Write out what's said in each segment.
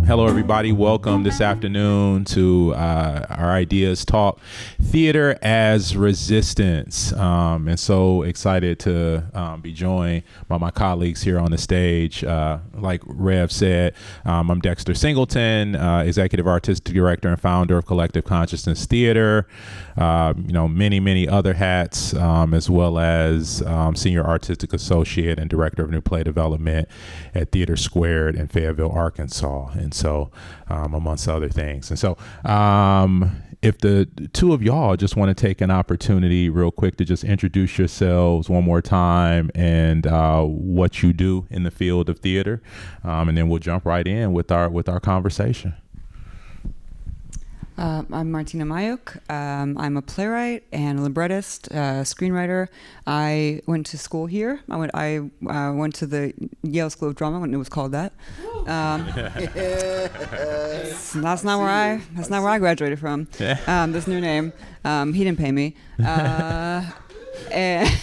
Hello, everybody. Welcome this afternoon to our Ideas Talk, Theater as Resistance. And so excited to be joined by my colleagues here on the stage. Like Rev said, I'm Dexter Singleton, Executive Artistic Director and founder of Collective Consciousness Theater. Many other hats, as well as Senior Artistic Associate and Director of New Play Development at Theater Squared in Fayetteville, Arkansas. And so, amongst other things. And so, if the two of y'all just want to take an opportunity real quick to just introduce yourselves one more time and what you do in the field of theater, and then we'll jump right in with our conversation. I'm Martyna Majok. I'm a playwright and a librettist, screenwriter. I went to school here. I went to the Yale School of Drama when it was called that. That's not where I graduated from. This new name. He didn't pay me. And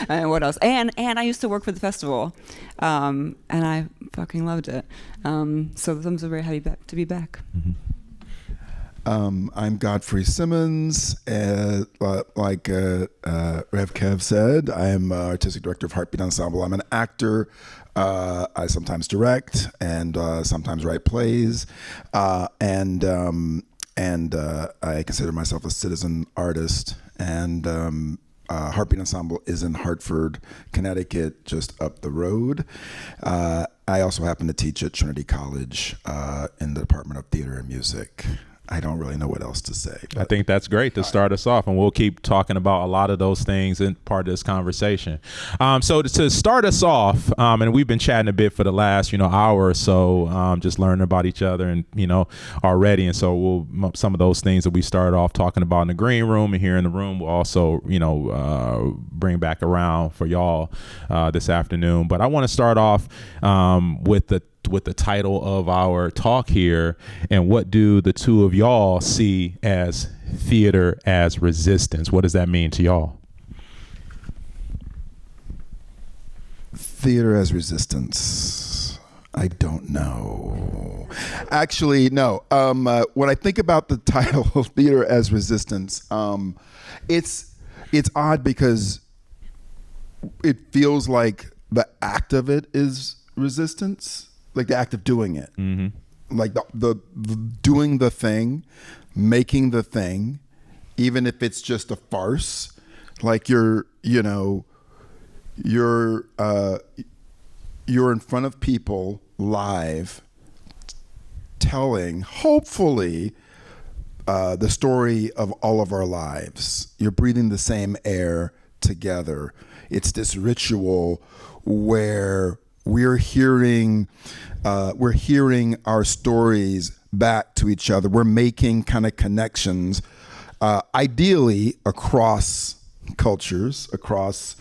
what else? And I used to work for the festival, and I fucking loved it. So I'm so very happy to be back. Mm-hmm. I'm Godfrey Simmons. Like Rev Kev said, I am Artistic Director of Heartbeat Ensemble. I'm an actor. I sometimes direct and sometimes write plays. And I consider myself a citizen artist. And Heartbeat Ensemble is in Hartford, Connecticut, just up the road. I also happen to teach at Trinity College in the Department of Theater and Music. I don't really know what else to say. I think that's great to start us off, and we'll keep talking about a lot of those things in part of this conversation. So to start us off, and we've been chatting a bit for the last, hour or so, just learning about each other and, already. And so some of those things that we started off talking about in the green room and here in the room, we'll also, bring back around for y'all this afternoon. But I want to start off with the title of our talk here, and what do the two of y'all see as theater as resistance? What does that mean to y'all? Theater as resistance. I don't know. Actually, no. When I think about the title Theater as Resistance, it's odd because it feels like the act of it is resistance. Like the act of doing it, like the doing the thing, making the thing, even if it's just a farce. Like you're in front of people live, telling hopefully the story of all of our lives. You're breathing the same air together. It's this ritual where we're hearing our stories back to each other. We're making kind of connections, ideally across cultures, across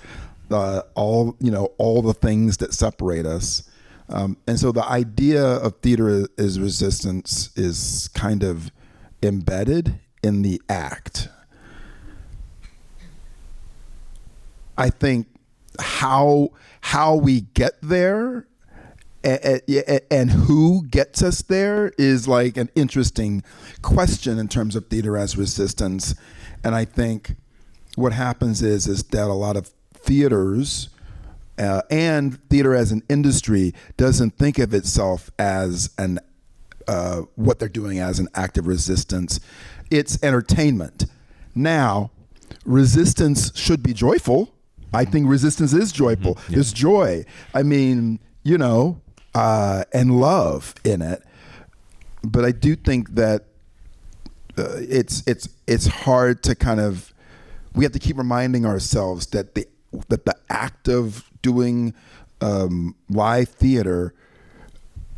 all the things that separate us. And so the idea of theater as resistance is kind of embedded in the act. I think how we get there and who gets us there is like an interesting question in terms of theater as resistance. And I think what happens is that a lot of theaters and theater as an industry doesn't think of itself as what they're doing as an act of resistance. It's entertainment. Now, resistance should be joyful. I think resistance is joyful. Mm-hmm. Yeah. There's joy. I mean, and love in it. But I do think that it's hard to kind of. We have to keep reminding ourselves that the act of doing live theater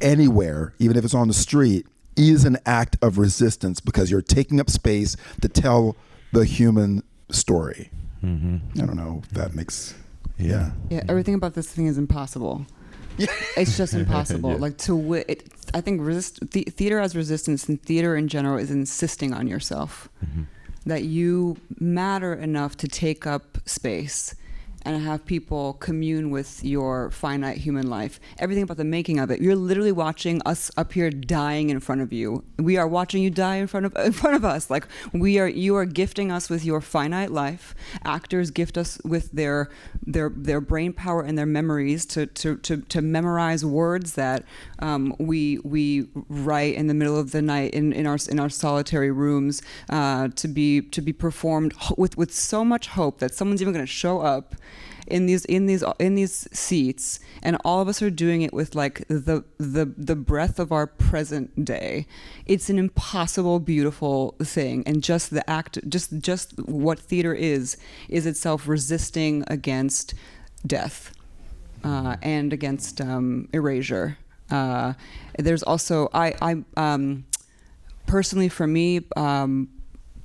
anywhere, even if it's on the street, is an act of resistance because you're taking up space to tell the human story. Mm-hmm. I don't know if that makes, yeah. Everything about this thing is impossible. It's just impossible. Yeah. I think theater as resistance and theater in general is insisting on yourself, that you matter enough to take up space and have people commune with your finite human life. Everything about the making of it. You're literally watching us up here dying in front of you. We are watching you die in front of us. Like you are gifting us with your finite life. Actors gift us with their brain power and their memories to memorize words that we write in the middle of the night in our solitary rooms, to be performed with so much hope that someone's even going to show up in these seats, and all of us are doing it with like the breath of our present day. It's an impossible, beautiful thing, and just the act, just what theater is itself resisting against death and against erasure. There's also I personally, for me,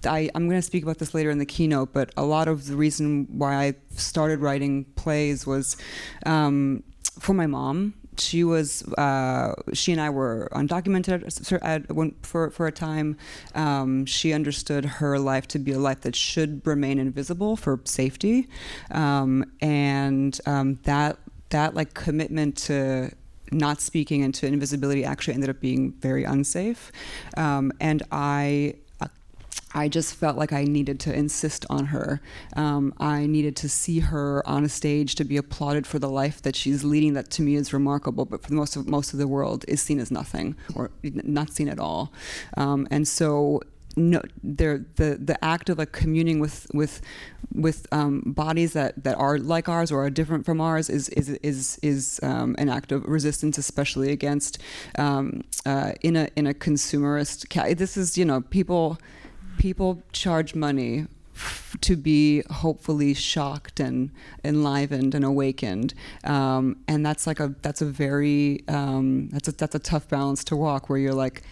I'm going to speak about this later in the keynote, but a lot of the reason why I started writing plays was for my mom. She and I were undocumented for a time. She understood her life to be a life that should remain invisible for safety, and that like commitment to not speaking and to invisibility actually ended up being very unsafe, and I just felt like I needed to insist on her. I needed to see her on a stage to be applauded for the life that she's leading. That to me is remarkable, but for most of the world is seen as nothing or not seen at all. And so, no, the act of like communing with bodies that are like ours or are different from ours is an act of resistance, especially against in a consumerist. This is, people charge money to be hopefully shocked and enlivened and awakened, and that's a tough balance to walk, where you're like,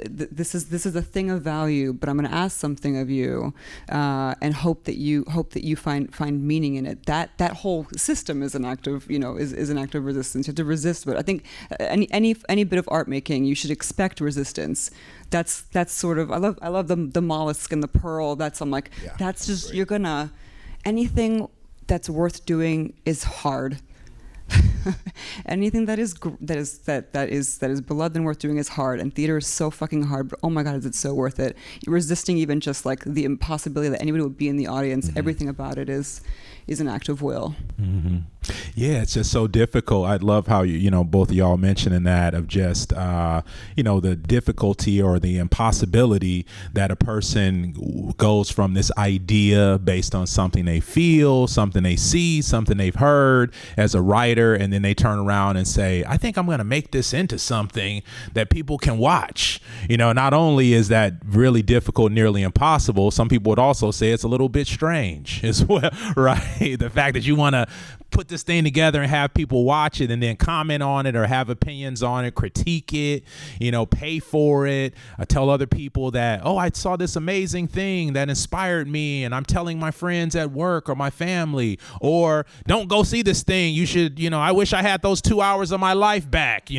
this is a thing of value, but I'm going to ask something of you, and hope that you find meaning in it. That whole system is an act of is an act of resistance. You have to resist, but I think any bit of art making, you should expect resistance. That's sort of, I love the mollusk and the pearl. That's just great. You're gonna, anything that's worth doing is hard. Anything that is beloved and worth doing is hard, and theater is so fucking hard, but oh my god, is it so worth it. You're resisting even just like the impossibility that anybody would be in the audience. Mm-hmm. Everything about it is an act of will. Mm-hmm. Yeah, it's just so difficult. I love how both of y'all mentioning that, of just the difficulty or the impossibility that a person goes from this idea based on something they feel, something they see, something they've heard as a writer, and then they turn around and say, I think I'm going to make this into something that people can watch. Not only is that really difficult, nearly impossible, some people would also say it's a little bit strange as well, right? The fact that you want to put this thing together and have people watch it and then comment on it or have opinions on it, critique it, pay for it, tell other people that, oh, I saw this amazing thing that inspired me and I'm telling my friends at work or my family, or don't go see this thing. You should, I wish I had those 2 hours of my life back,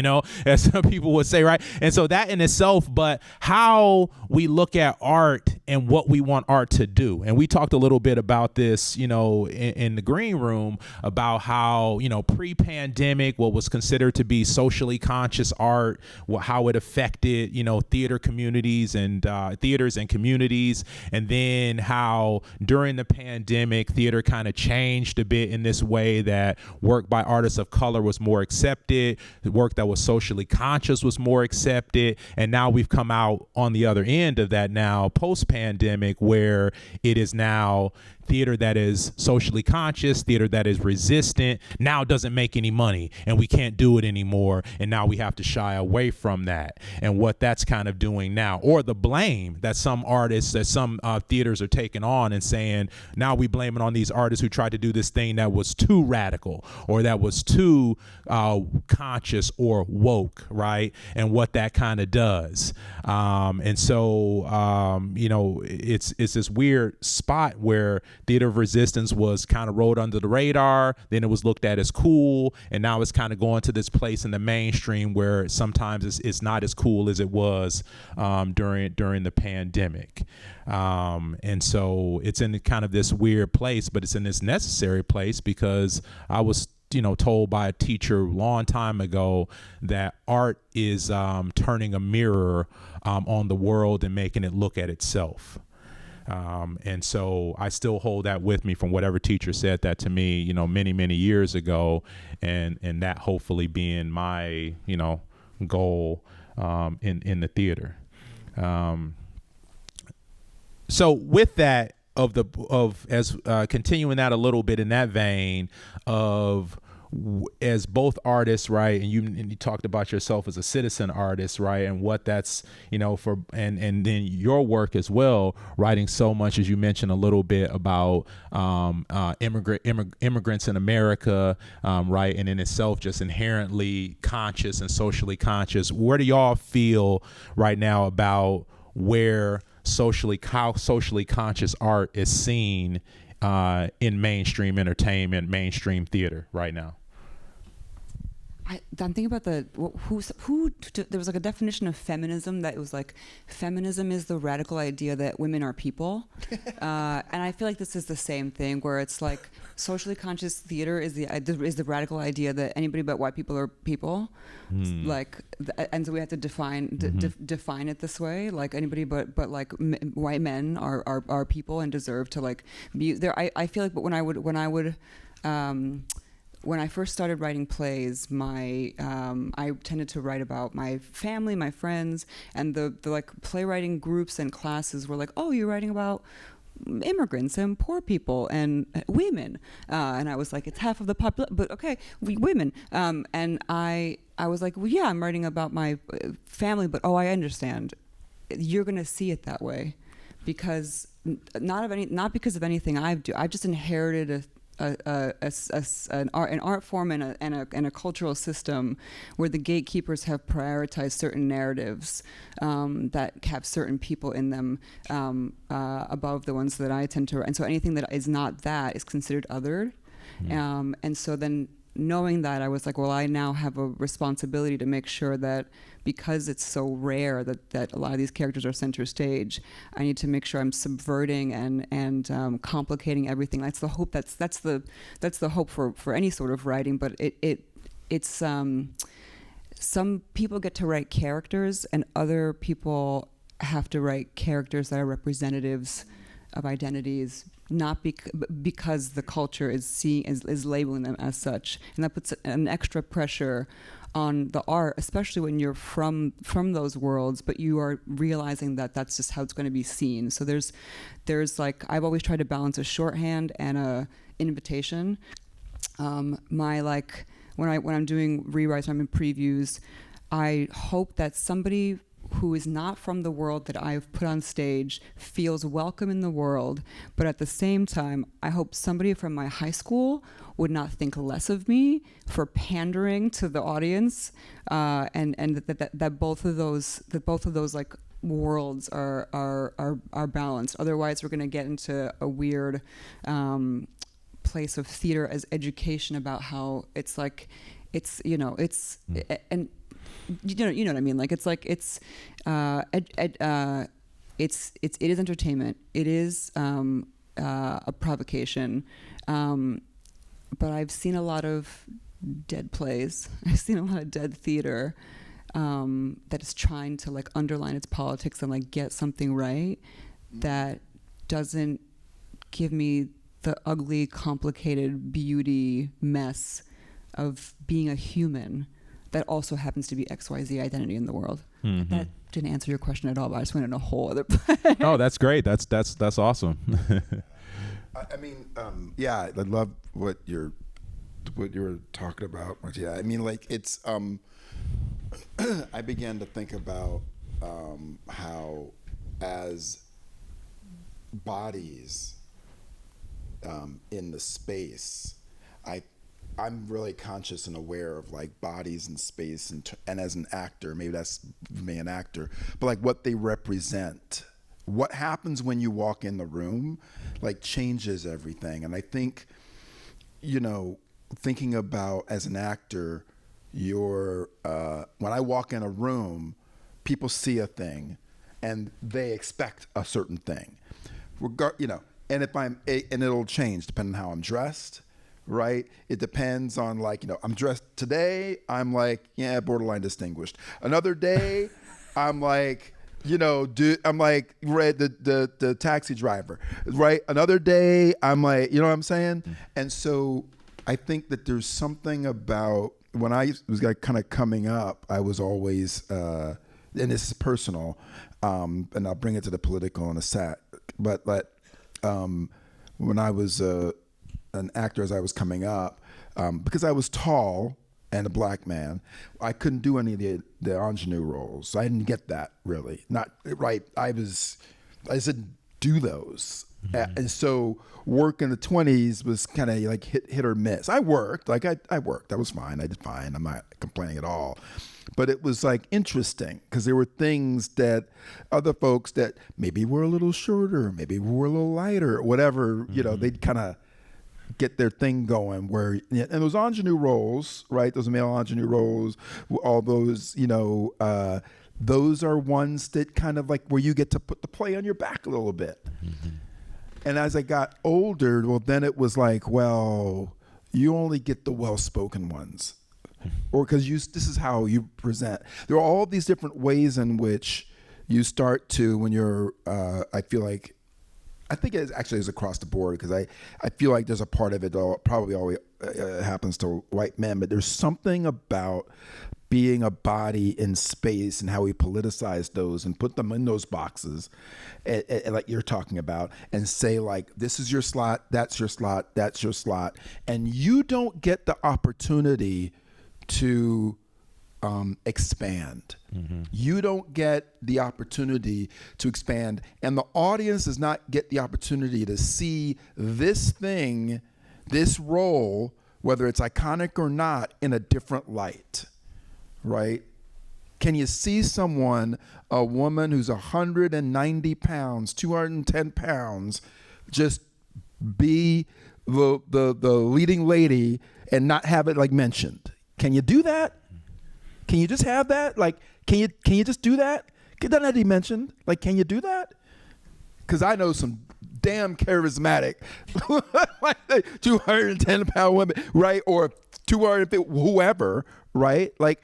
as some people would say, right? And so that in itself, but how we look at art and what we want art to do. And we talked a little bit about this, in the green room, about how, pre-pandemic, what was considered to be socially conscious art, how it affected, theater communities and theaters and communities. And then how during the pandemic, theater kind of changed a bit in this way that work by artists of color was more accepted. The work that was socially conscious was more accepted. And now we've come out on the other end of that now post-pandemic, where it is now theater that is socially conscious, theater that is resistant, now doesn't make any money and we can't do it anymore. And now we have to shy away from that, and what that's kind of doing now, or the blame that some artists, that some theaters are taking on and saying, now we blame it on these artists who tried to do this thing that was too radical or that was too conscious or woke, right? And what that kind of does. And so, it's this weird spot where theater of resistance was kind of rolled under the radar. Then it was looked at as cool, and now it's kind of going to this place in the mainstream where sometimes it's not as cool as it was during the pandemic. And so it's in kind of this weird place, but it's in this necessary place because I was told by a teacher a long time ago that art is turning a mirror on the world and making it look at itself. And so I still hold that with me from whatever teacher said that to me, many, many years ago, and that hopefully being my, goal in the theater. So with that, continuing that a little bit in that vein of as both artists, right, and you talked about yourself as a citizen artist, right, and what that's for, and then your work as well, writing so much, as you mentioned a little bit about immigrants in America, right, and in itself just inherently conscious and socially conscious. Where do y'all feel right now about how socially conscious art is seen in mainstream entertainment, mainstream theater right now? I'm thinking about there was like a definition of feminism that it was like, feminism is the radical idea that women are people. And I feel like this is the same thing, where it's like socially conscious theater is the radical idea that anybody but white people are people. And so we have to define it this way, like anybody but like white men are people and deserve to like be there. I feel like, but when I first started writing plays, I tended to write about my family, my friends, and the like playwriting groups and classes were like, oh, you're writing about immigrants and poor people and women, and I was like, it's half of the population, but okay, women, and I was like, well, yeah, I'm writing about my family, but I understand, you're gonna see it that way, because not because of anything I've just inherited an art form and a cultural system where the gatekeepers have prioritized certain narratives that have certain people in them above the ones that I tend to, and so anything that is not that is considered othered. And so then knowing that, I was like, well, I now have a responsibility to make sure that, because it's so rare that a lot of these characters are center stage, I need to make sure I'm subverting and complicating everything. That's the hope. That's the hope for any sort of writing. But it's some people get to write characters, and other people have to write characters that are representatives of identities, not because the culture is labeling them as such, and that puts an extra pressure on the art, especially when you're from those worlds, but you are realizing that that's just how it's going to be seen. So there's like, I've always tried to balance a shorthand and a invitation. When I'm doing rewrites, when I'm in previews, I hope that somebody who is not from the world that I've put on stage feels welcome in the world, but at the same time, I hope somebody from my high school would not think less of me for pandering to the audience, and that both of those like worlds are balanced. Otherwise, we're going to get into a weird place of theater as education about how it's like, it's and you know what I mean? Like, it's like it is entertainment. It is a provocation. But I've seen a lot of dead plays. I've seen a lot of dead theater that is trying to like underline its politics and like get something right, that doesn't give me the ugly, complicated beauty mess of being a human that also happens to be XYZ identity in the world. Mm-hmm. That didn't answer your question at all, but I just went in a whole other place. Oh, that's great. That's awesome. I mean, yeah, I love what you were talking about, Martyna. I mean, like, it's I began to think about how as bodies in the space, I'm really conscious and aware of like bodies in space, and as an actor, maybe that's me, an actor, but like what they represent what happens when you walk in the room, like, changes everything. And I think, thinking about as an actor, when I walk in a room, people see a thing and they expect a certain thing. And and it'll change depending on how I'm dressed, right? It depends on, like, I'm dressed today, I'm like, yeah, borderline distinguished. Another day, I'm like, I'm like the taxi driver, right? Another day, I'm like, you know what I'm saying? And so I think that there's something about when I was like kind of coming up, I was always, and this is personal, and I'll bring it to the political in a sec, but when I was an actor as I was coming up, because I was tall and a black man, I couldn't do any of the ingenue roles. So I didn't get that, really. Not right. I didn't do those. Mm-hmm. And so work in the 20s was kind of like hit or miss. I worked. I worked. That was fine. I did fine. I'm not complaining at all. But it was like interesting because there were things that other folks that maybe were a little shorter, maybe were a little lighter, whatever, they'd kind of get their thing going where, and those ingenue roles, right? Those male ingenue roles, all those, those are ones that kind of like where you get to put the play on your back a little bit. Mm-hmm. And as I got older, well, then it was like, well, you only get the well-spoken ones. Or because this is how you present. There are all these different ways in which you start to, when you're, I think it actually is across the board because I feel like there's a part of it that probably always happens to white men, but there's something about being a body in space and how we politicize those and put them in those boxes, like you're talking about, and say like, this is your slot, that's your slot, that's your slot. And you don't get the opportunity to expand. Mm-hmm. You don't get the opportunity to expand, and the audience does not get the opportunity to see this thing, this role, whether it's iconic or not, in a different light, right? Can you see someone, a woman who's 190 pounds, 210 pounds, just be the leading lady and not have it like mentioned? Can you do that? Can you just have that? Like, can you just do that? It doesn't have to be mentioned. Like, can you do that? Because I know some damn charismatic, like 210-pound women, right? Or 250, whoever, right? Like,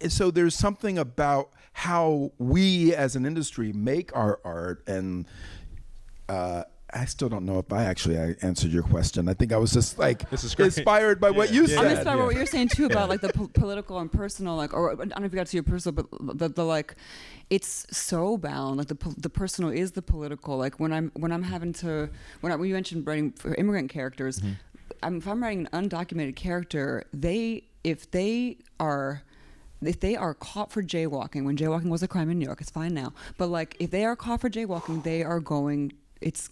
so there's something about how we as an industry make our art, and I still don't know if I answered your question. I think I was just like inspired by what you said. I'm inspired by what you're saying too about like the political and personal, like, or I don't know if you got to your personal, but the like, it's so bound. Like the personal is the political. Like when you mentioned writing for immigrant characters, mm-hmm. If I'm writing an undocumented character, if they are caught for jaywalking, when jaywalking was a crime in New York, it's fine now. But like if they are caught for jaywalking, they are going. It's.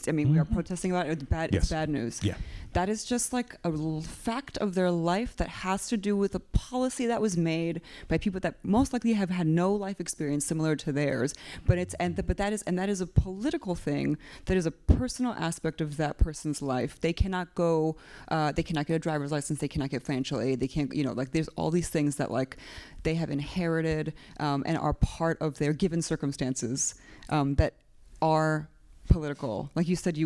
I mean, we are protesting about it. It's bad. Yes. It's bad news. Yeah. That is just like a fact of their life that has to do with a policy that was made by people that most likely have had no life experience similar to theirs. But that is a political thing. That is a personal aspect of that person's life. They cannot go. They cannot get a driver's license. They cannot get financial aid. They can't. Like there's all these things that like they have inherited and are part of their given circumstances that are political. Like you said,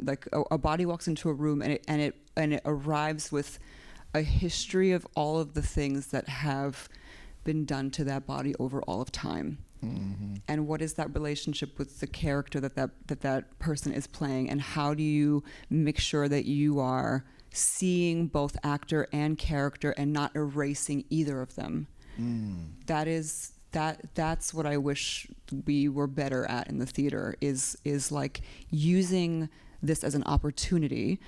like a body walks into a room and it arrives with a history of all of the things that have been done to that body over all of time. Mm-hmm. And what is that relationship with the character that person is playing, and how do you make sure that you are seeing both actor and character and not erasing either of them? That's what I wish we were better at in the theater is like using this as an opportunity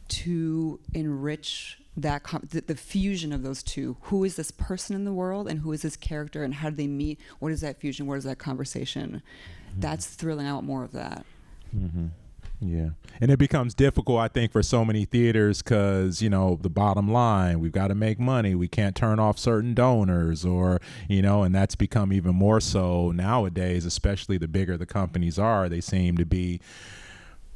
to enrich the fusion of those two. Who is this person in the world and who is this character, and how do they meet? What is that fusion? What is that conversation? Mm-hmm. That's thrilling. I want more of that. Mm-hmm. Yeah. And it becomes difficult, I think, for so many theaters because, the bottom line, we've got to make money. We can't turn off certain donors or, and that's become even more so nowadays, especially the bigger the companies are. They seem to be,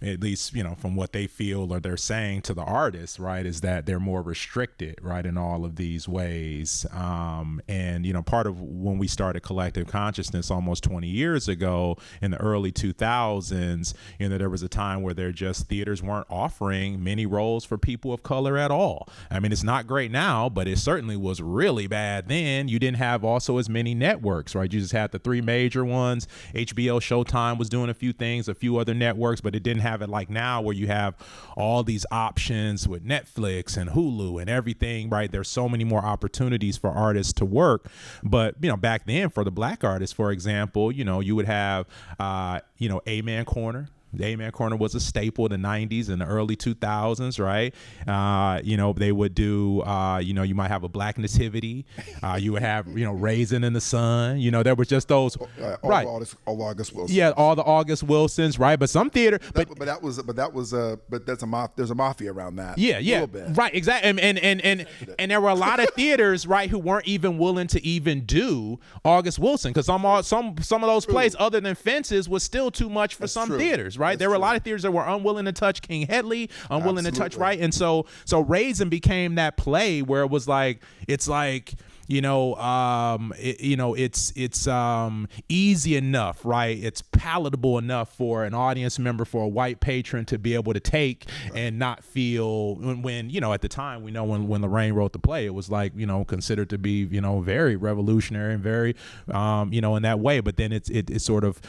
at least, from what they feel or they're saying to the artists, right, is that they're more restricted, right, in all of these ways. And, part of when we started Collective Consciousness almost 20 years ago in the early 2000s, there was a time where theaters weren't offering many roles for people of color at all. I mean, it's not great now, but it certainly was really bad then. You didn't have also as many networks, right? You just had the three major ones. HBO, Showtime was doing a few things, a few other networks, but it didn't have it like now where you have all these options with Netflix and Hulu and everything, right? There's so many more opportunities for artists to work. But, back then for the Black artists, for example, you would have, A-Man Corner. The A-Man Corner was a staple in the 90s and the early 2000s, right? They would do, you might have a Black Nativity. You would have, Raisin in the Sun. There was just those, right? All August Wilson. Yeah, all the August Wilsons, right? But some theater, but there's a mafia around that. Yeah, a little bit. Right, exactly. And there were a lot of theaters, right, who weren't even willing to even do August Wilson because some of those plays, other than Fences, was still too much for some theaters. Right, there were a lot of theaters that were unwilling to touch King Hedley, unwilling to touch, right, and so Raisin became that play where it was like it's easy enough, right? It's palatable enough for an audience member, for a white patron to be able to take and not feel when at the time when Lorraine wrote the play, it was like considered to be very revolutionary and very in that way. But then it sort of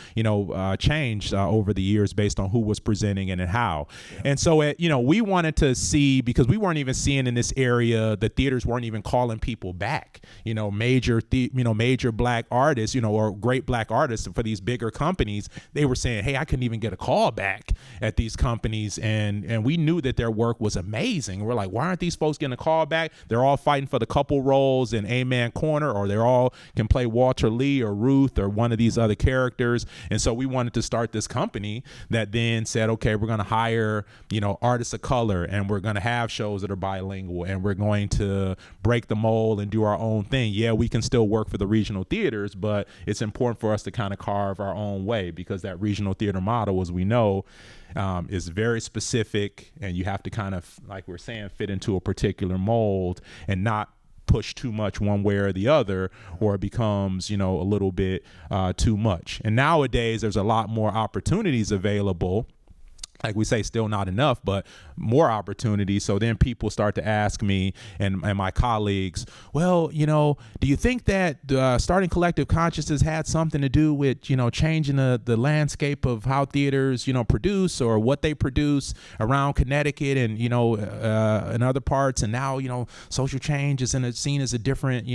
changed over the years based on who was presenting and how. Yeah. And so we wanted to see, because we weren't even seeing in this area, the theaters weren't even calling people back. Major Black artists, or great Black artists for these bigger companies, they were saying, hey, I couldn't even get a call back at these companies. And we knew that their work was amazing. We're like, why aren't these folks getting a call back? They're all fighting for the couple roles in A-Man Corner, or they're all can play Walter Lee or Ruth or one of these other characters. And so we wanted to start this company that then said, okay, we're going to hire, artists of color, and we're going to have shows that are bilingual, and we're going to break the mold and do our own thing. Yeah, we can still work for the regional theaters, but it's important for us to kind of carve our own way, because that regional theater model, as we know, is very specific, and you have to kind of, like we're saying, fit into a particular mold and not push too much one way or the other, or it becomes, a little bit too much. And nowadays, there's a lot more opportunities available. Like we say, still not enough, but more opportunities. So then people start to ask me and my colleagues, well, do you think that starting Collective Consciousness had something to do with, changing the landscape of how theaters, produce, or what they produce around Connecticut and, in other parts? And now, social change is seen as a different,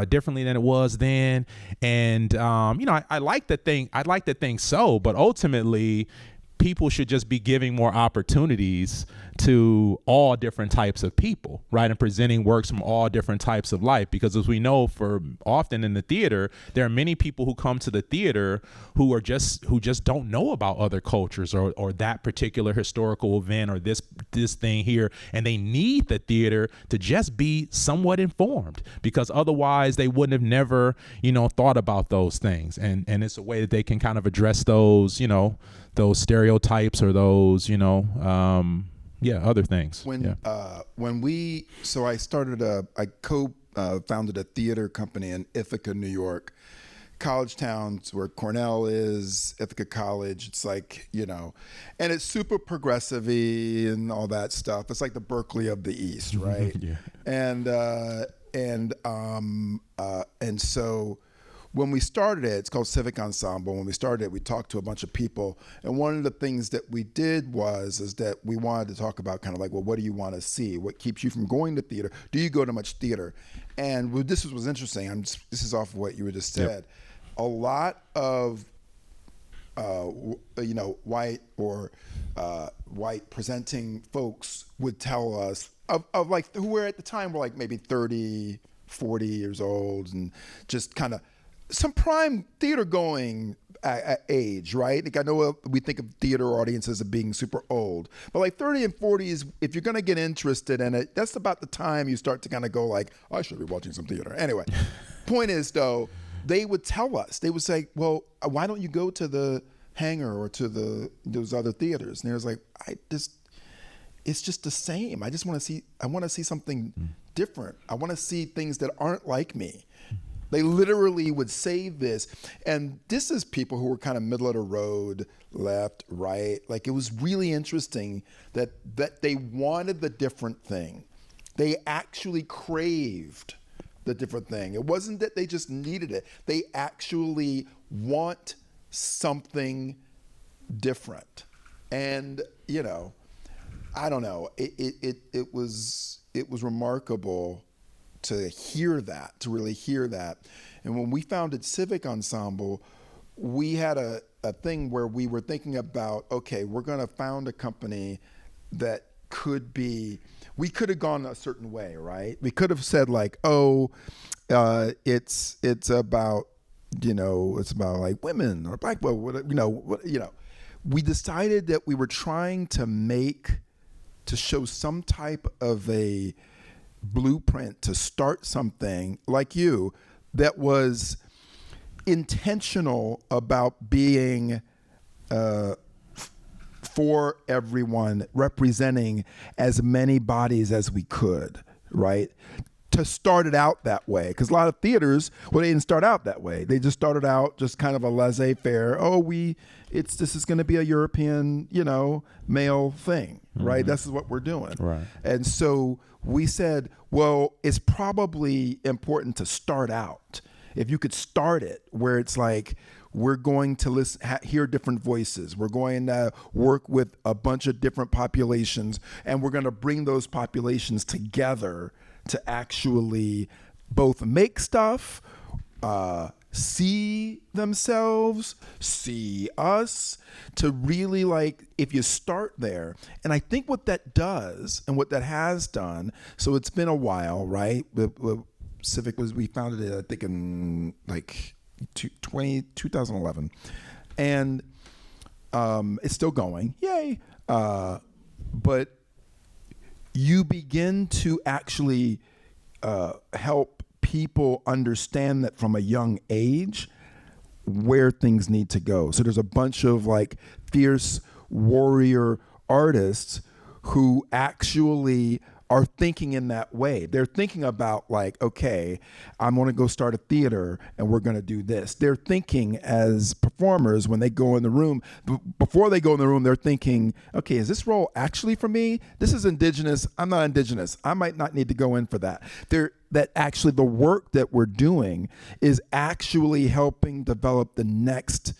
differently than it was then. And, I'd like to think so, but ultimately, people should just be giving more opportunities to all different types of people, right? And presenting works from all different types of life. Because as we know, for often in the theater, there are many people who come to the theater who just don't know about other cultures or that particular historical event or this thing here. And they need the theater to just be somewhat informed, because otherwise they wouldn't have never, thought about those things. And it's a way that they can kind of address those, those stereotypes or those, other things. I started I co-founded a theater company in Ithaca, New York. College towns where Cornell is, Ithaca College. It's like, and it's super progressive-y and all that stuff. It's like the Berkeley of the East, right? Yeah. And so when we started it, it's called Civic Ensemble. When we started it, we talked to a bunch of people. And one of the things that we did is that we wanted to talk about kind of like, well, what do you want to see? What keeps you from going to theater? Do you go to much theater? And this was interesting. This is off of what you just said. Yep. A lot of, white or white presenting folks would tell us of like who were at the time were like maybe 30, 40 years old, and just kind of some prime theater going age, right? Like I know we think of theater audiences as being super old, but like 30 and 40s, if you're going to get interested in it, that's about the time you start to kind of go like, I should be watching some theater. Anyway, point is though, they would tell us, they would say, well, why don't you go to the Hangar or to those other theaters? And it was like, it's just the same. I want to see something different. I want to see things that aren't like me. They literally would say this, and this is people who were kind of middle of the road, left, right. Like it was really interesting that they wanted the different thing. They actually craved the different thing. It wasn't that they just needed it. They actually want something different. And I don't know. It was remarkable to hear that, to really hear that. And when we founded Civic Ensemble, we had a thing where we were thinking about, okay, we're going to found a company that we could have gone a certain way, right? We could have said like, it's about, it's about like women or black people, We decided that we were trying to show some type of a blueprint to start something like you that was intentional about being for everyone, representing as many bodies as we could, right? To start it out that way, because a lot of theaters, well, they didn't start out that way. They just started out just kind of a laissez-faire. This is going to be a European, male thing, right? This is what we're doing, right? And so we said, well, it's probably important to start out. If you could start it where it's like, we're going to hear different voices. We're going to work with a bunch of different populations, and we're going to bring those populations together to actually both make stuff, see themselves, see us, to really like, if you start there. And I think what that does and what that has done, so it's been a while, right? Civic we founded it, I think in like 2011. And it's still going, yay. But you begin to actually help people understand that from a young age where things need to go. So there's a bunch of like fierce warrior artists who actually are thinking in that way. They're thinking about like, okay, I'm going to go start a theater and we're going to do this. They're thinking as performers when they go in the room. Before they go in the room, they're thinking, okay, is this role actually for me? This is indigenous. I'm not indigenous. I might not need to go in for that. That actually the work that we're doing is actually helping develop the next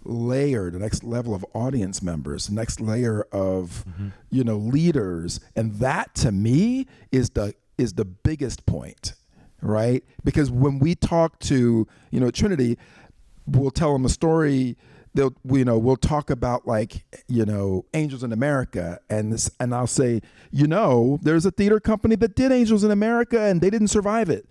layer, the next level of audience members, the next layer of leaders, and that to me is the biggest point, right? Because when we talk to Trinity, we'll tell them a story. We'll talk about like Angels in America, and I'll say there's a theater company that did Angels in America and they didn't survive it.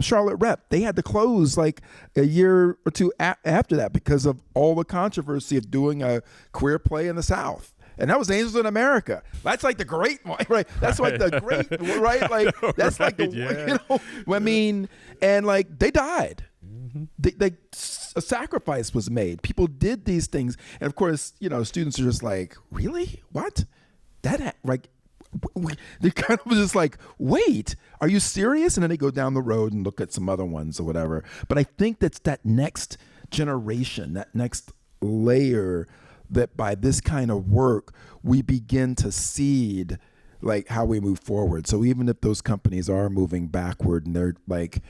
Charlotte Rep, they had to close like a year or two after that because of all the controversy of doing a queer play in the South. And that was Angels in America. That's like the great one, right? That's like the great, right? Like that's like the, I mean, and like they died. A sacrifice was made. People did these things, and of course, students are just like, really? What? That like. They kind of just like, wait, are you serious? And then they go down the road and look at some other ones or whatever. But I think that's that next generation, that next layer, that by this kind of work, we begin to seed like how we move forward. So even if those companies are moving backward and they're like,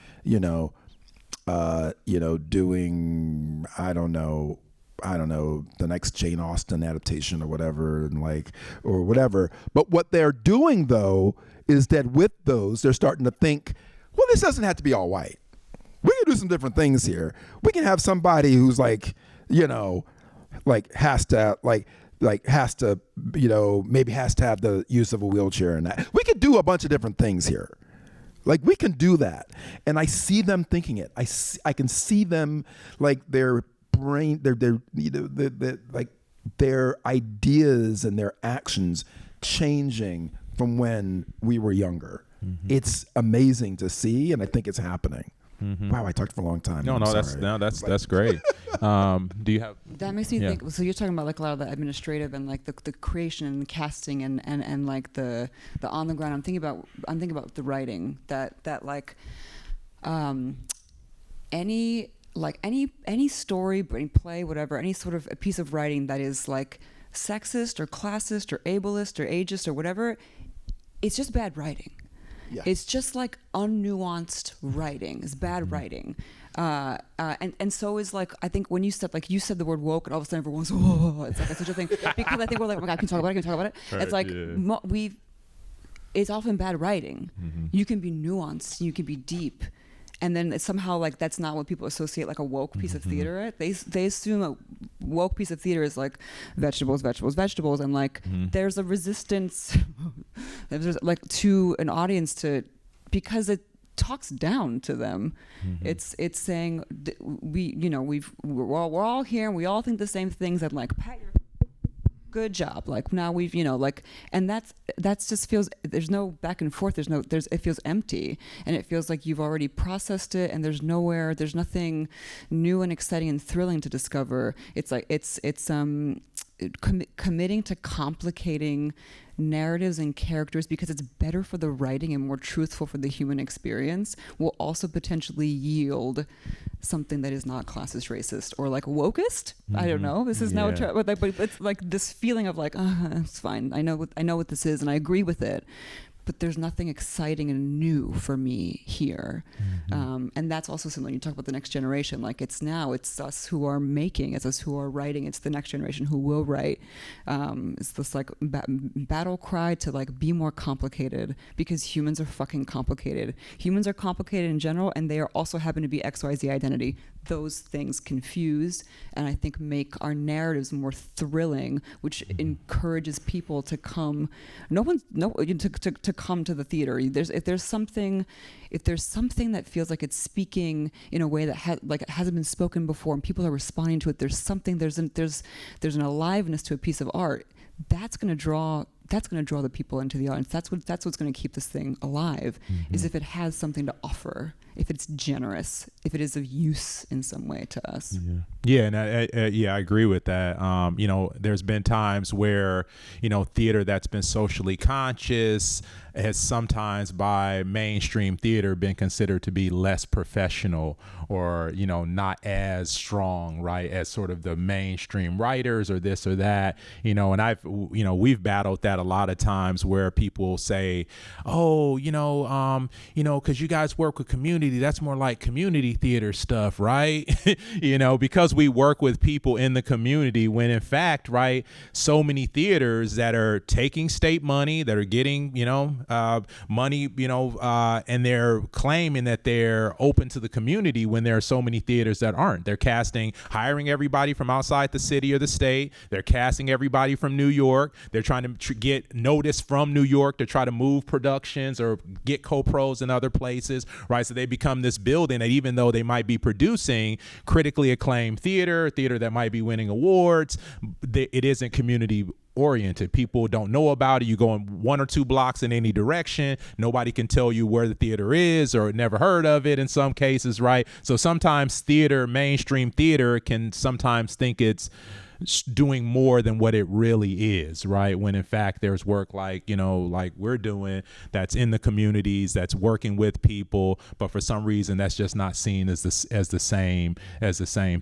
doing, I don't know, the next Jane Austen adaptation or whatever, or whatever. But what they're doing though is that with those, they're starting to think, well, this doesn't have to be all white. We can do some different things here. We can have somebody who's like, has to maybe has to have the use of a wheelchair and that. We could do a bunch of different things here. Like we can do that. And I see them thinking it. I can see them, like their brain, like their ideas and their actions changing from when we were younger. It's amazing to see, and I think it's happening. Wow, I talked for a long time. That's great. Do you have? That makes me think. So you're talking about like a lot of the administrative and like the creation and the casting and like the on the ground. I'm thinking about the writing that like any story, any play, whatever, any sort of a piece of writing that is like sexist or classist or ableist or ageist or whatever, it's just bad writing. Yeah. It's just like unnuanced writing. It's bad writing. And so is like, I think when you said the word woke, and all of a sudden everyone's, oh, it's like such a thing. Because I think we're like, oh my God, I can talk about it. Right, it's like, it's often bad writing. You can be nuanced, you can be deep. And then it's somehow like that's not what people associate like a woke piece of theater with. They assume a woke piece of theater is like vegetables, and like there's a resistance there's like to an audience because it talks down to them. It's saying we're all here and we all think the same things, and like pat your good job, like now we've and that's just feels, there's no back and forth, it feels empty, and it feels like you've already processed it, and there's nothing new and exciting and thrilling to discover. It's like it's committing to complicating narratives and characters because it's better for the writing and more truthful for the human experience, will also potentially yield something that is not classist, racist, or like wokeist. I don't know. This is now, but it's like this feeling of like, it's fine. I know what this is, and I agree with it. But there's nothing exciting and new for me here. And that's also similar. You talk about the next generation. Like it's us who are making, it's us who are writing. It's the next generation who will write. It's this like battle cry to like be more complicated, because humans are fucking complicated. Humans are complicated in general, and they are also happen to be XYZ identity. Those things confuse, and I think make our narratives more thrilling, which encourages people to come. To come to the theater. If there's something that feels like it's speaking in a way that it hasn't been spoken before, and people are responding to it. There's an aliveness to a piece of art that's going to draw the people into the audience. That's what's going to keep this thing alive. Is if it has something to offer, if it's generous, if it is of use in some way to us. And I agree with that. There's been times where theater that's been socially conscious has sometimes by mainstream theater been considered to be less professional, or not as strong, right, as sort of the mainstream writers or this or that, and we've battled that a lot of times, where people say, oh, because you guys work with community, that's more like community theater stuff, right? Because we work with people in the community, when in fact, right, so many theaters that are taking state money, that are getting money, and they're claiming that they're open to the community, when there are so many theaters that aren't. They're hiring everybody from outside the city or the state. They're casting everybody from New York. They're trying to get notice from New York to try to move productions or get co-pros in other places, right? So they become this building that, even though they might be producing critically acclaimed theater that might be winning awards, it isn't community oriented. People don't know about it. You go in 1 or 2 blocks in any direction. Nobody can tell you where the theater is, or never heard of it in some cases, right? So sometimes mainstream theater can sometimes think it's doing more than what it really is, right? When in fact there's work like we're doing, that's in the communities, that's working with people, but for some reason that's just not seen as the same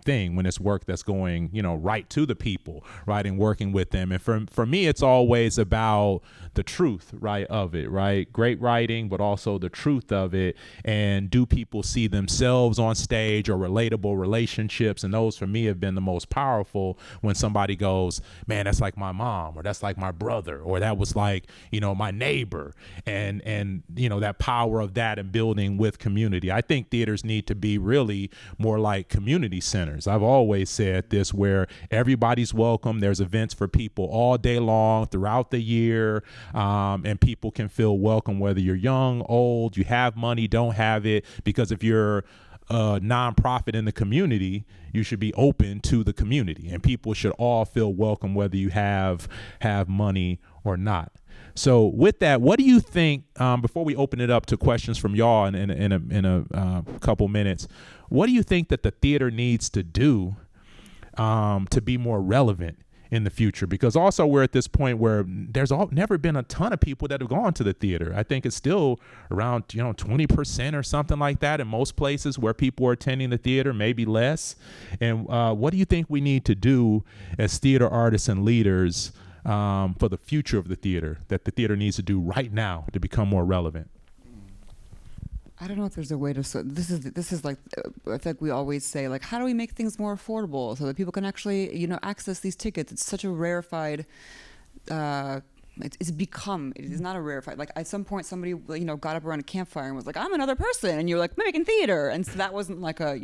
thing, when it's work that's going right to the people, right, and working with them. And for me, it's always about the truth, right, of it, right? Great writing, but also the truth of it, and do people see themselves on stage, or relatable relationships? And those for me have been the most powerful, when when somebody goes, man, that's like my mom, or that's like my brother, or that was like, my neighbor, and that power of that and building with community. I think theaters need to be really more like community centers. I've always said this, where everybody's welcome. There's events for people all day long throughout the year, and people can feel welcome whether you're young, old, you have money, don't have it, because if you're a nonprofit in the community, you should be open to the community, and people should all feel welcome whether you have money or not. So with that, what do you think, before we open it up to questions from y'all in a couple minutes, what do you think that the theater needs to do to be more relevant in the future? Because also we're at this point where there's never been a ton of people that have gone to the theater. I think it's still around 20% or something like that in most places where people are attending the theater, maybe less. And what do you think we need to do as theater artists and leaders for the future of the theater, that the theater needs to do right now to become more relevant? I don't know if there's a way to. So this is like, I think we always say, like, how do we make things more affordable so that people can actually access these tickets? It's such a rarefied. It is not a rarefied. Like, at some point, somebody got up around a campfire and was like, "I'm another person," and you're like, "We're making theater," and so that wasn't like a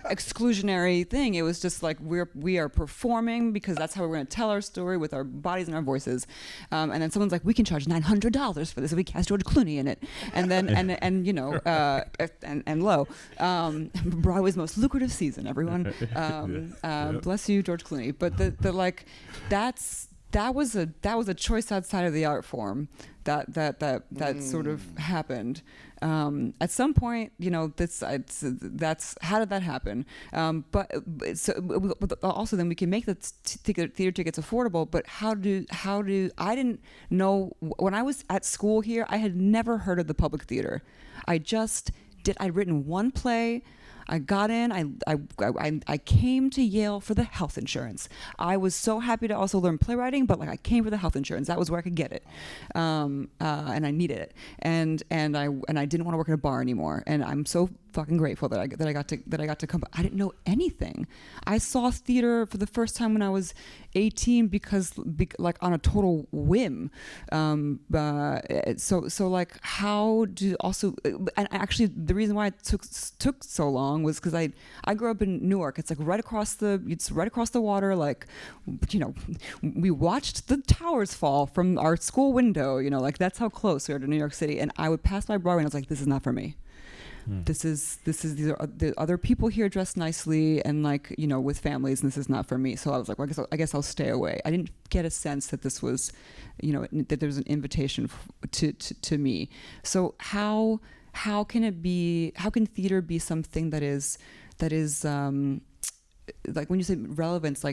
exclusionary thing. It was just like we are performing because that's how we're going to tell our story with our bodies and our voices. And then someone's like, "We can charge $900 for this if we cast George Clooney in it," and then and low, Broadway's most lucrative season. Everyone, bless you, George Clooney. But that was a choice outside of the art form that sort of happened. At some point, that's how did that happen? But also then we can make the theater tickets affordable. But how do I didn't know when I was at school here, I had never heard of the public theater. I'd written one play. I got in. I came to Yale for the health insurance. I was so happy to also learn playwriting, but I came for the health insurance. That was where I could get it, and I needed it. And I didn't want to work at a bar anymore. And I'm so fucking grateful that I got to come. I didn't know anything. I saw theater for the first time when I was 18 because on a total whim. So like how do also, and actually the reason why it took so long was because I grew up in Newark. It's right across the water. We watched the towers fall from our school window. That's how close we are to New York City. And I would pass by Broadway and I was like, this is not for me. These are the other people here dressed nicely and with families, and this is not for me. So I was like, well, I guess I'll stay away. I didn't get a sense that this was, that there's an invitation to me. So how can it be? How can theater be something that is like when you say relevance,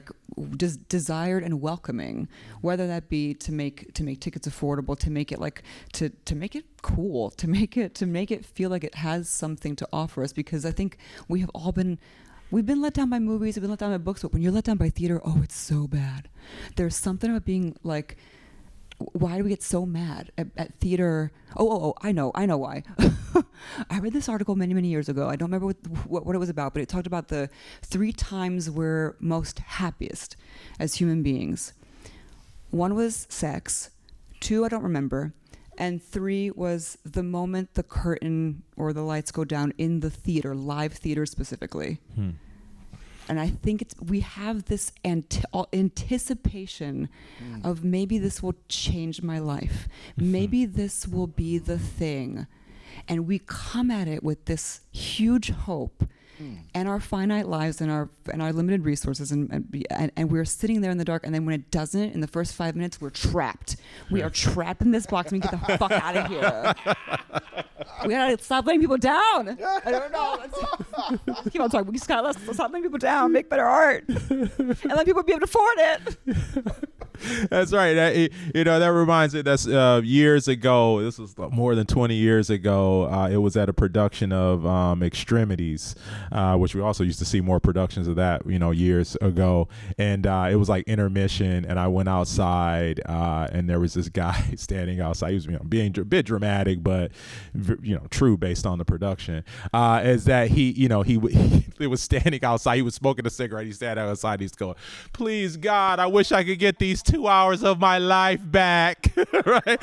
just desired and welcoming, whether that be to make tickets affordable, to make it to make it cool, to make it feel like it has something to offer us, because I think we've been let down by movies, we've been let down by books, but when you're let down by theater, oh, it's so bad. There's something about being like, why do we get so mad at theater? Oh, I know why. I read this article many, many years ago. I don't remember what it was about, but it talked about the 3 times we're most happiest as human beings. 1 was sex, 2 I don't remember, and 3 was the moment the curtain or the lights go down in the theater, live theater specifically. And I think we have this anticipation of maybe this will change my life. Maybe this will be the thing. And we come at it with this huge hope and our finite lives and our limited resources, and we're sitting there in the dark, and then when it doesn't, in the first 5 minutes, we're trapped. We are trapped in this box, and we get the fuck out of here. We gotta stop letting people down. I don't know. Let's keep on talking. We just gotta stop letting people down, make better art, and let people be able to afford it. That's right. That reminds me. That's years ago. This was more than 20 years ago. It was at a production of Extremities, which we also used to see more productions of that, years ago. And it was like intermission, and I went outside, and there was this guy standing outside. He was being a bit dramatic, but true based on the production. Is that he was standing outside. He was smoking a cigarette. He standing outside. He's going, "Please God, I wish I could get these 2 hours of my life back." Right?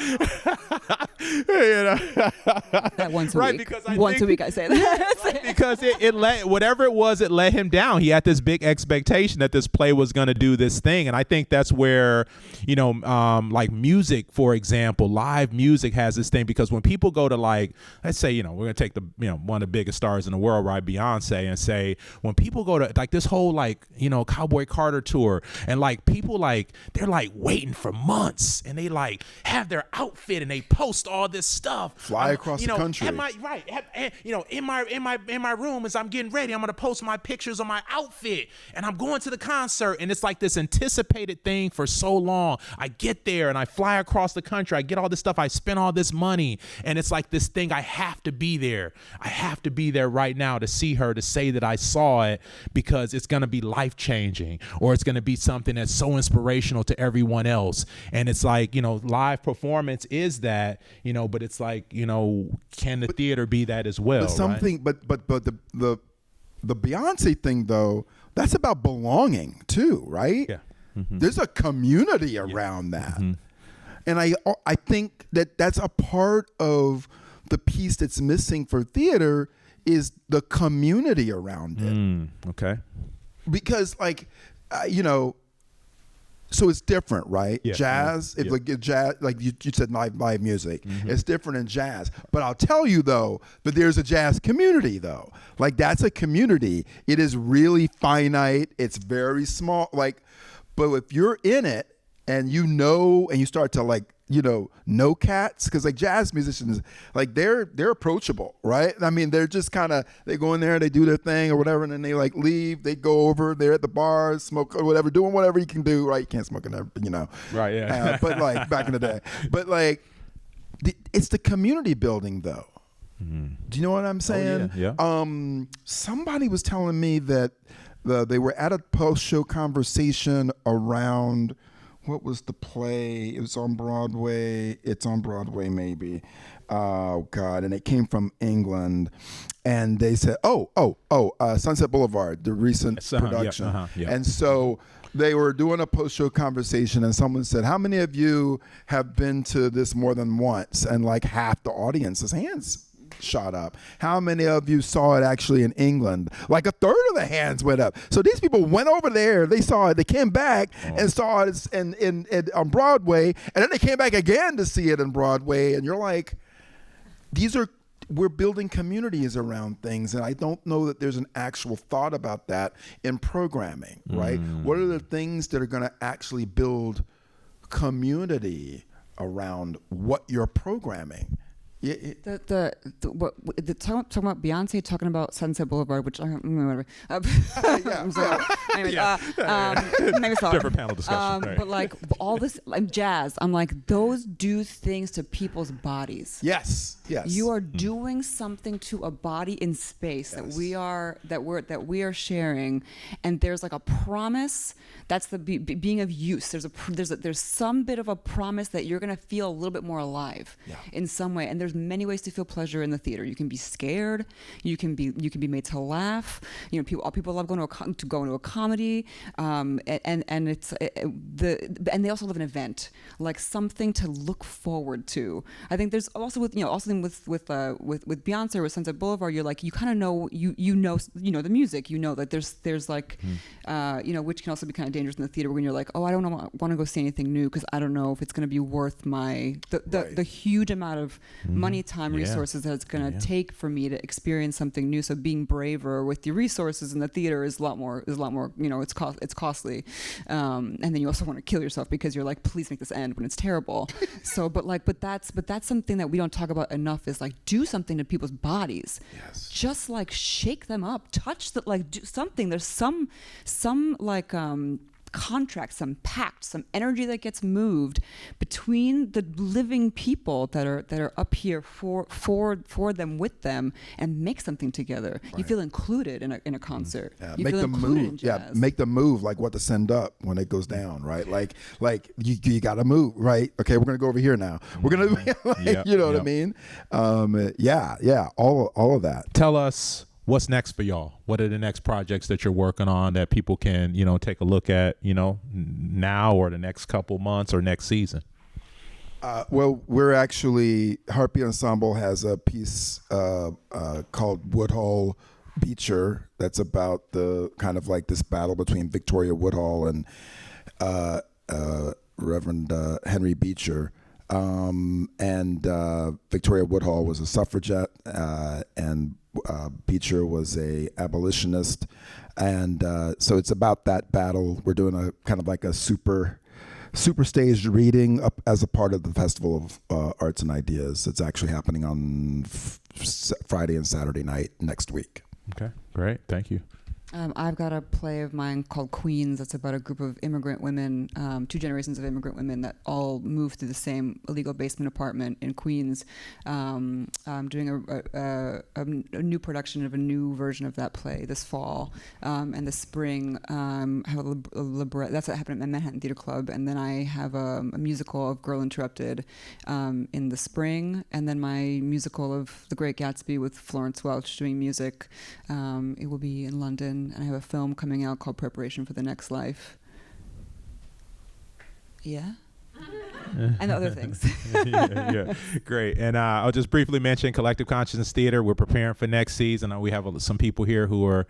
That once a right, week. Because once a week I say that. Right, because it let whatever it was, it let him down. He had this big expectation that this play was going to do this thing, and I think that's where like music, for example, live music has this thing, because when people go to, like, let's say we're going to take the one of the biggest stars in the world, right, Beyonce, and say when people go to like this whole Cowboy Carter tour, and like people they're like waiting for months, and they like have their outfit and they post all this stuff, fly across the country. In my room as I'm getting ready, I'm gonna post my pictures of my outfit, and I'm going to the concert, and it's like this anticipated thing for so long. I get there and I fly across the country, I get all this stuff, I spend all this money, and it's like this thing, I have to be there. I have to be there right now to see her, to say that I saw it, because it's gonna be life changing, or it's gonna be something that's so inspirational to everyone else. And it's like, live performance is that, but it's like, can the theater be that as well? But something, right? but the Beyonce thing though, that's about belonging too, right? Yeah. Mm-hmm. There's a community around that. Mm-hmm. And I think that's a part of the piece that's missing for theater is the community around it. Okay. Because so it's different, right? Yeah. Jazz, Yeah. Jazz, like you said, live music, it's different in jazz. But I'll tell you though, that there's a jazz community though. Like that's a community. It is really finite. It's very small. But if you're in it and and you start to know cats, because jazz musicians, they're approachable, right? I mean, they're just they go in there, they do their thing or whatever, and then they leave, they go over, they're at the bars, smoke or whatever, doing whatever you can do, right? You can't smoke in there, Right, yeah. but back in the day, but it's the community building though. Mm-hmm. Do you know what I'm saying? Oh, yeah. Somebody was telling me that they were at a post-show conversation around, what was the play? It was on Broadway. It's on Broadway, maybe. Oh God! And it came from England, and they said, Sunset Boulevard, the recent production. Yeah. And so they were doing a post-show conversation, and someone said, "How many of you have been to this more than once?" And half the audience's hands shot up. How many of you saw it actually in England? A third of the hands went up. So these people went over there, they saw it, they came back and saw it on Broadway, and then they came back again to see it on Broadway, and you're like, we're building communities around things, and I don't know that there's an actual thought about that in programming, right? What are the things that are going to actually build community around what you're programming? Talking about Beyonce talking about Sunset Boulevard, which I don't remember. I'm sorry. Maybe sorry. Different panel discussion. Right. But all this jazz, I'm those do things to people's bodies. Yes. You are doing something to a body in space that we are sharing, and there's a promise. That's the being of use. There's some bit of a promise that you're gonna feel a little bit more alive in some way, and there's many ways to feel pleasure in the theater. You can be scared. You can be made to laugh. People love going to go into a comedy, and they also love an event, something to look forward to. I think there's also with Beyonce or with Sunset Boulevard, you're you kind of know the music. That there's which can also be kind of dangerous in the theater when you're I don't want to go see anything new because I don't know if it's going to be worth the huge amount of money, time, resources that it's going to take for me to experience something new. So being braver with your resources in the theater is a lot more. It's costly, and then you also want to kill yourself because you're please make this end when it's terrible. So, but that's something that we don't talk about enough is do something to people's bodies. Yes. Just shake them up, touch do something. There's some contract, some pact, some energy that gets moved between the living people that are up here for them, with them, and make something together. Right. You feel included in a concert. Yeah, you make feel them included move. in jazz. Yeah, make them move like what to send up when it goes down, right? Like you got to move, right? Okay, we're gonna go over here now. We're gonna, you know what I mean? All of that. Tell us what's next for y'all. What are the next projects that you're working on that people can, take a look at, now or the next couple months or next season? Well, we're actually, Heartbeat Ensemble has a piece called Woodhull Beecher that's about the kind of like this battle between Victoria Woodhull and Reverend Henry Beecher. Victoria Woodhull was a suffragette, and Beecher was a abolitionist, and so it's about that battle. We're doing a kind of like a super staged reading up as a part of the Festival of Arts and Ideas. It's actually happening on Friday and Saturday night next week. Okay, great, thank you. I've got a play of mine called Queens. That's about a group of immigrant women, 2 generations of immigrant women that all moved to the same illegal basement apartment in Queens. I'm doing a new production of a new version of that play this fall. And this spring, I have a librettist. That's what happened at Manhattan Theater Club. And then I have a musical of Girl Interrupted in the spring. And then my musical of The Great Gatsby with Florence Welch doing music. It will be in London. And I have a film coming out called Preparation for the Next Life. Yeah. And other things. yeah, great. And I'll just briefly mention Collective Consciousness Theater. We're preparing for next season. We have some people here who are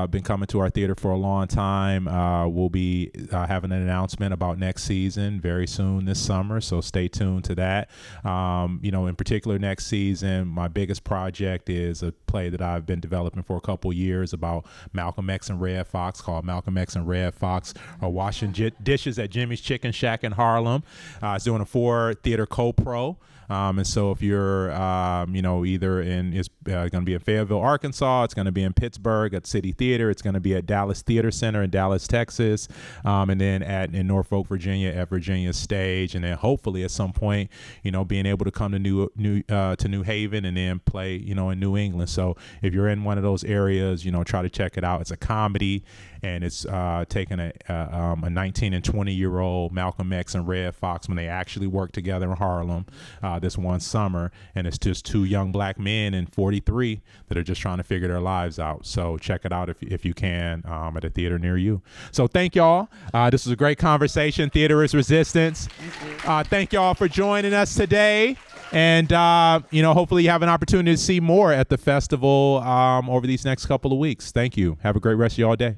been coming to our theater for a long time. We'll be having an announcement about next season very soon this summer, so stay tuned to that. In particular, next season, my biggest project is a play that I've been developing for a couple years about Malcolm X and Red Fox, called Malcolm X and Red Fox are washing dishes at Jimmy's Chicken Shack in Harlem. It's doing a 4-theater co-pro. And so if you're, either it's going to be in Fayetteville, Arkansas, it's going to be in Pittsburgh at City Theater, it's going to be at Dallas Theater Center in Dallas, Texas, and then in Norfolk, Virginia at Virginia Stage, and then hopefully at some point, being able to come to New Haven and then play, in New England. So if you're in one of those areas, try to check it out. It's a comedy, and it's taking a 19 and 20-year-old Malcolm X and Red Fox when they actually worked together in Harlem this one summer, and it's just 2 young black men and 43 that are just trying to figure their lives out. So check it out if you can at a theater near you. So thank y'all. This was a great conversation. Theater is Resistance. Thank y'all for joining us today. And, hopefully you have an opportunity to see more at the festival over these next couple of weeks. Thank you. Have a great rest of y'all day.